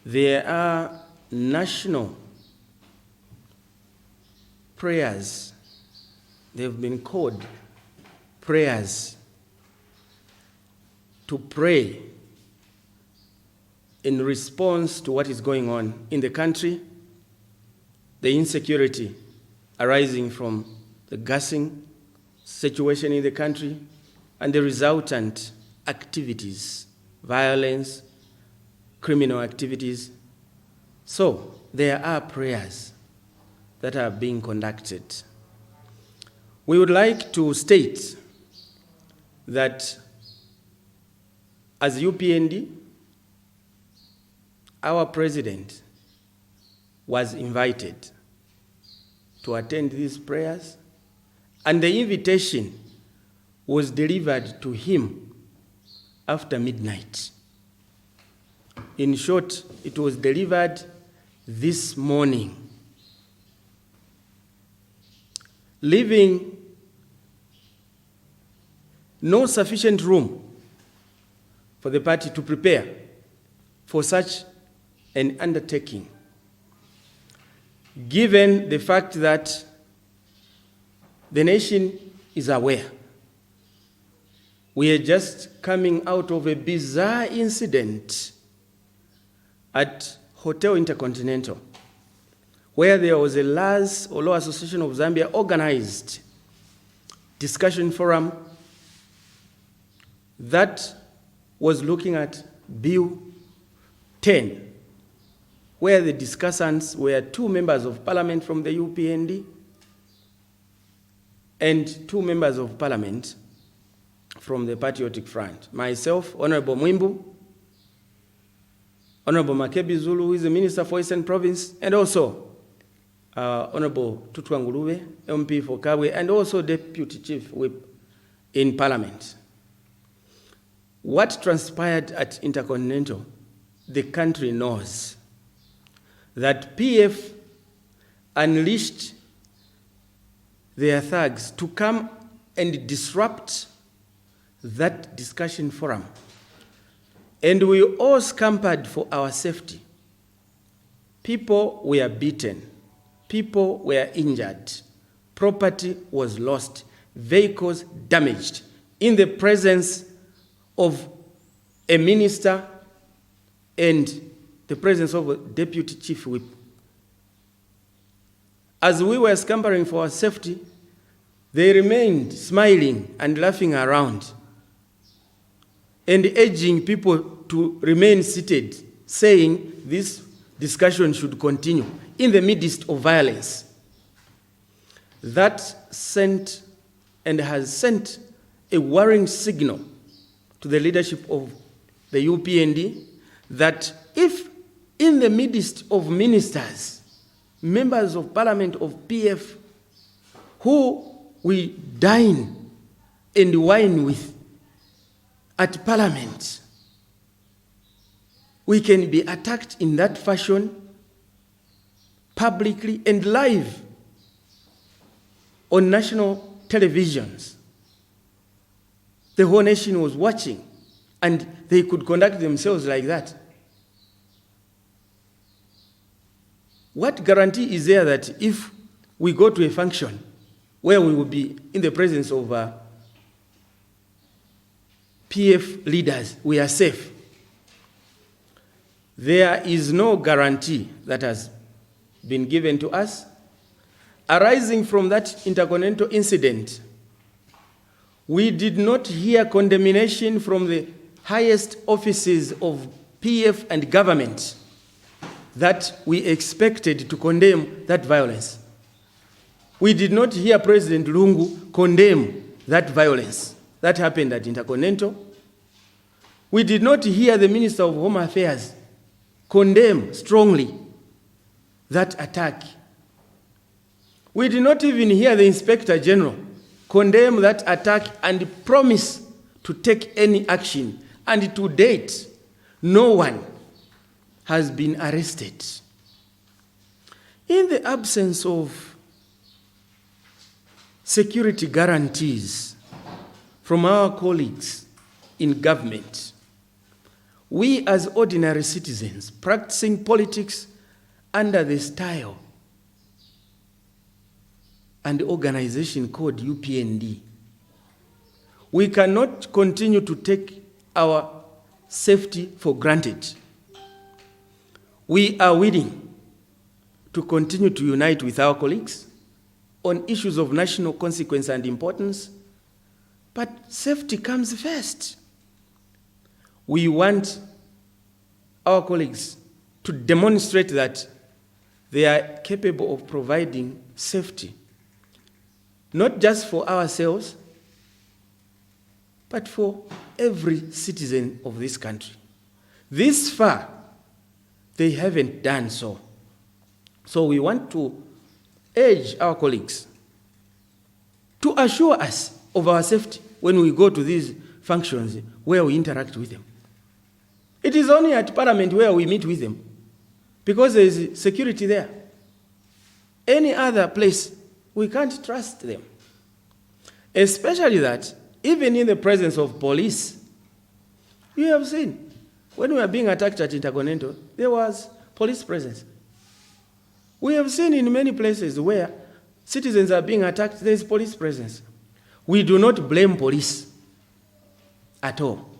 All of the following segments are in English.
There are national prayers. They've been called prayers to pray in response to what is going on in the country, the insecurity arising from the gassing situation in the country, and the resultant activities, violence, criminal activities. So there are prayers that are being conducted. We would like to state that as UPND, our president was invited to attend these prayers, and the invitation was delivered to him after midnight. In short, it was delivered this morning, leaving no sufficient room for the party to prepare for such an undertaking, given the fact that the nation is aware. We are just coming out of a bizarre incident at Hotel InterContinental, where there was a LAS, or Law Association of Zambia, organized discussion forum that was looking at Bill 10, where the discussants were 2 members of parliament from the UPND and 2 members of parliament from the Patriotic Front. Myself, Honorable Mweetwa, Honorable Makebi Zulu, who is the Minister for Eastern Province, and also Honorable Tutwa Ngulube, MP for Kabwe, and also Deputy Chief Whip in Parliament. What transpired at InterContinental, the country knows that PF unleashed their thugs to come and disrupt that discussion forum. And we all scampered for our safety. People were beaten. People were injured. Property was lost. Vehicles damaged in the presence of a minister and the presence of a deputy chief whip. As we were scampering for our safety, they remained smiling and laughing around and urging people to remain seated, saying this discussion should continue in the midst of violence. That sent and has sent a worrying signal to the leadership of the UPND that if in the midst of ministers, members of parliament of PF, who we dine and wine with at parliament, we can be attacked in that fashion publicly and live on national televisions. The whole nation was watching, and they could conduct themselves like that. What guarantee is there that if we go to a function where we will be in the presence of PF leaders, we are safe? There is no guarantee that has been given to us. Arising from that InterContinental incident, we did not hear condemnation from the highest offices of PF and government that we expected to condemn that violence. We did not hear President Lungu condemn that violence that happened at InterContinental. We did not hear the Minister of Home Affairs condemn strongly that attack. We did not even hear the Inspector General condemn that attack and promise to take any action. And to date, no one has been arrested. In the absence of security guarantees from our colleagues in government, we as ordinary citizens practicing politics under the style and organization called UPND, we cannot continue to take our safety for granted. We are willing to continue to unite with our colleagues on issues of national consequence and importance, but safety comes first. We want our colleagues to demonstrate that they are capable of providing safety, not just for ourselves, but for every citizen of this country. This far, they haven't done so. So we want to urge our colleagues to assure us of our safety when we go to these functions where we interact with them. It is only at Parliament where we meet with them, because there is security there. Any other place, we can't trust them. Especially that, even in the presence of police, you have seen, when we were being attacked at InterContinental, there was police presence. We have seen in many places where citizens are being attacked, there is police presence. We do not blame police at all.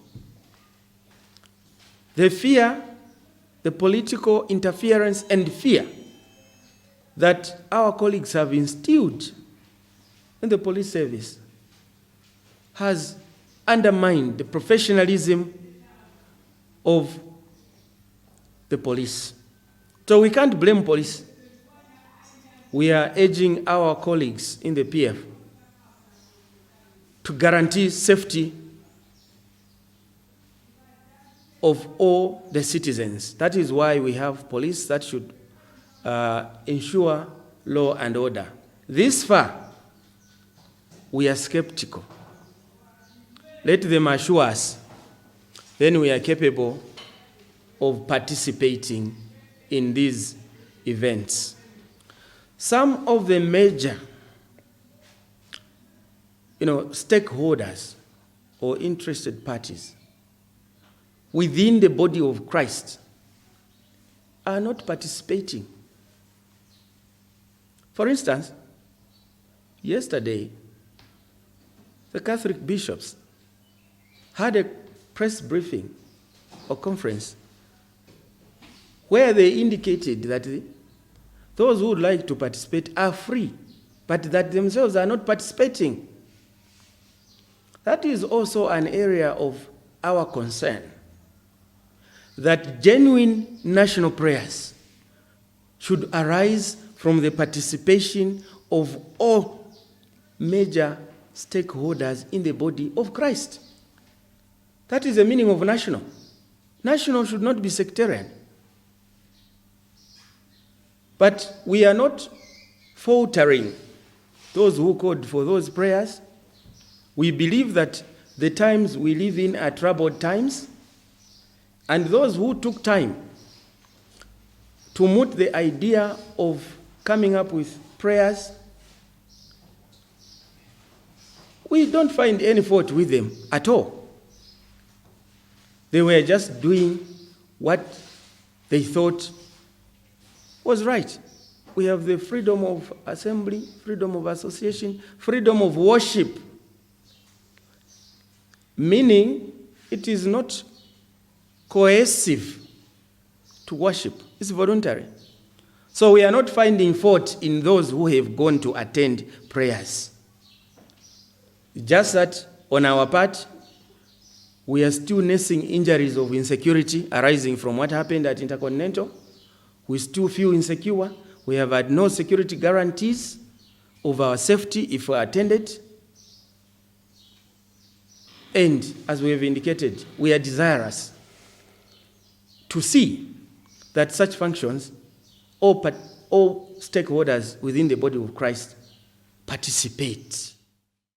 The fear, the political interference and fear that our colleagues have instilled in the police service has undermined the professionalism of the police. So we can't blame police. We are urging our colleagues in the PF to guarantee safety of all the citizens. That is why we have police that should ensure law and order. This far, we are skeptical. Let them assure us, then we are capable of participating in these events. Some of the major stakeholders or interested parties within the body of Christ are not participating. For instance, yesterday, the Catholic bishops had a press briefing or conference where they indicated that those who would like to participate are free, but that themselves are not participating. That is also an area of our concern, that genuine national prayers should arise from the participation of all major stakeholders in the body of Christ. That is the meaning of national. National should not be sectarian. But we are not faltering those who called for those prayers. We believe that the times we live in are troubled times, and those who took time to moot the idea of coming up with prayers, we don't find any fault with them at all. They were just doing what they thought was right. We have the freedom of assembly, freedom of association, freedom of worship, meaning it is not coercive to worship. It's voluntary. So we are not finding fault in those who have gone to attend prayers. Just that on our part, we are still nursing injuries of insecurity arising from what happened at InterContinental. We still feel insecure. We have had no security guarantees of our safety if we are attended. And as we have indicated, we are desirous to see that such functions, all stakeholders within the body of Christ participate.